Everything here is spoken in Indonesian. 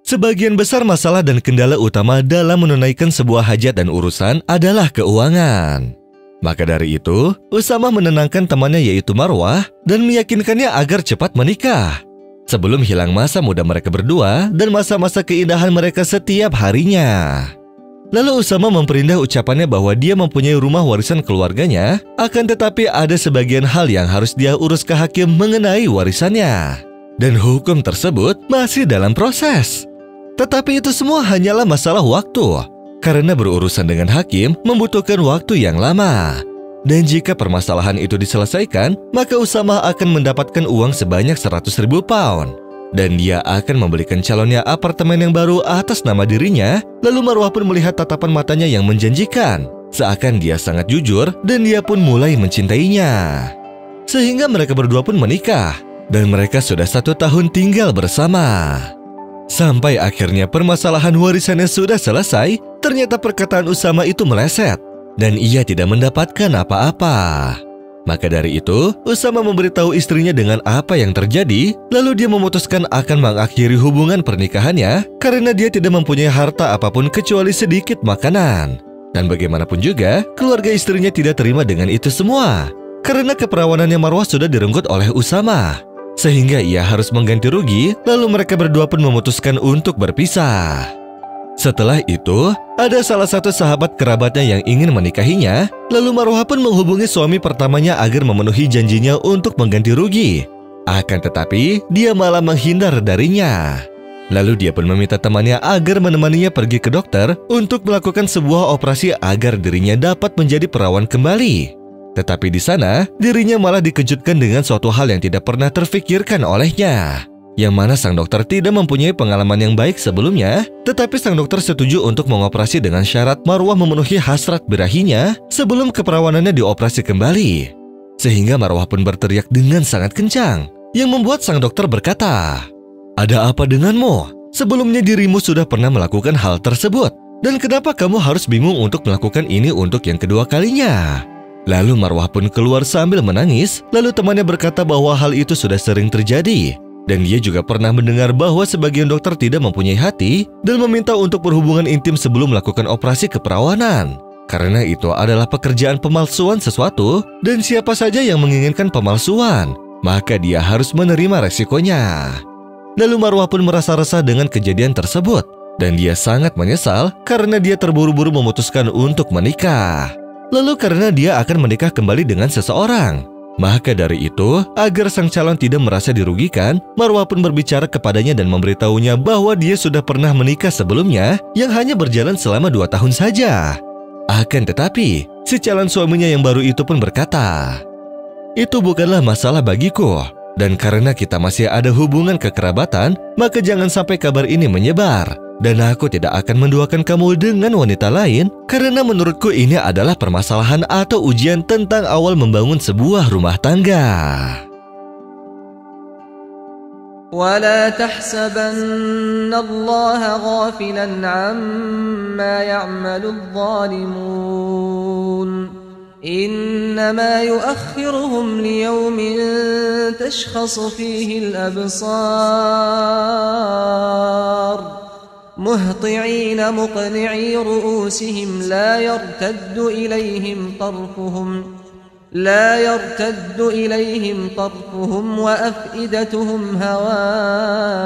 Sebagian besar masalah dan kendala utama dalam menunaikan sebuah hajat dan urusan adalah keuangan. Maka dari itu, Usama menenangkan temannya yaitu Marwah dan meyakinkannya agar cepat menikah sebelum hilang masa muda mereka berdua dan masa-masa keindahan mereka setiap harinya. Lalu Usama memperindah ucapannya bahwa dia mempunyai rumah warisan keluarganya, akan tetapi ada sebagian hal yang harus dia urus ke hakim mengenai warisannya. Dan hukum tersebut masih dalam proses. Tetapi itu semua hanyalah masalah waktu, karena berurusan dengan hakim membutuhkan waktu yang lama. Dan jika permasalahan itu diselesaikan, maka Usama akan mendapatkan uang sebanyak 100.000 pound. Dan dia akan membelikan calonnya apartemen yang baru atas nama dirinya. Lalu Marwah pun melihat tatapan matanya yang menjanjikan, seakan dia sangat jujur dan dia pun mulai mencintainya. Sehingga mereka berdua pun menikah, dan mereka sudah 1 tahun tinggal bersama. Sampai akhirnya permasalahan warisannya sudah selesai, ternyata perkataan Usama itu meleset, dan ia tidak mendapatkan apa-apa. Maka dari itu, Usama memberitahu istrinya dengan apa yang terjadi, lalu dia memutuskan akan mengakhiri hubungan pernikahannya karena dia tidak mempunyai harta apapun kecuali sedikit makanan. Dan bagaimanapun juga, keluarga istrinya tidak terima dengan itu semua, karena keperawanannya Marwah sudah direnggut oleh Usama. Sehingga ia harus mengganti rugi, lalu mereka berdua pun memutuskan untuk berpisah. Setelah itu, ada salah satu sahabat kerabatnya yang ingin menikahinya, lalu Marwah pun menghubungi suami pertamanya agar memenuhi janjinya untuk mengganti rugi. Akan tetapi, dia malah menghindar darinya. Lalu dia pun meminta temannya agar menemaninya pergi ke dokter untuk melakukan sebuah operasi agar dirinya dapat menjadi perawan kembali. Tetapi di sana, dirinya malah dikejutkan dengan suatu hal yang tidak pernah terfikirkan olehnya. Yang mana sang dokter tidak mempunyai pengalaman yang baik sebelumnya, tetapi sang dokter setuju untuk mengoperasi dengan syarat Marwah memenuhi hasrat birahinya sebelum keperawanannya dioperasi kembali. Sehingga Marwah pun berteriak dengan sangat kencang, yang membuat sang dokter berkata, "Ada apa denganmu? Sebelumnya dirimu sudah pernah melakukan hal tersebut, dan kenapa kamu harus bingung untuk melakukan ini untuk yang kedua kalinya?" Lalu Marwah pun keluar sambil menangis, lalu temannya berkata bahwa hal itu sudah sering terjadi. Dan dia juga pernah mendengar bahwa sebagian dokter tidak mempunyai hati dan meminta untuk berhubungan intim sebelum melakukan operasi keperawanan. Karena itu adalah pekerjaan pemalsuan sesuatu, dan siapa saja yang menginginkan pemalsuan, maka dia harus menerima resikonya. Lalu Marwah pun merasa resah dengan kejadian tersebut, dan dia sangat menyesal karena dia terburu-buru memutuskan untuk menikah. Lalu karena dia akan menikah kembali dengan seseorang. Maka dari itu, agar sang calon tidak merasa dirugikan, Marwah pun berbicara kepadanya dan memberitahunya bahwa dia sudah pernah menikah sebelumnya yang hanya berjalan selama 2 tahun saja. Akan tetapi, si calon suaminya yang baru itu pun berkata, "Itu bukanlah masalah bagiku, dan karena kita masih ada hubungan kekerabatan, maka jangan sampai kabar ini menyebar. Dan aku tidak akan menduakan kamu dengan wanita lain, karena menurutku ini adalah permasalahan atau ujian tentang awal membangun sebuah rumah tangga." وَلَا تَحْسَبَنَّ اللَّهَ غَافِلًا عَمَّا يَعْمَلُ الظَّالِمُونَ إِنَّمَا يُؤَخِّرُهُمْ لِيَوْمٍ تَشْخَصُ فِيهِ الْأَبْصَارُ مهطعين مقنعي رؤوسهم لا يرتد إليهم طرفهم وأفئدتهم هواء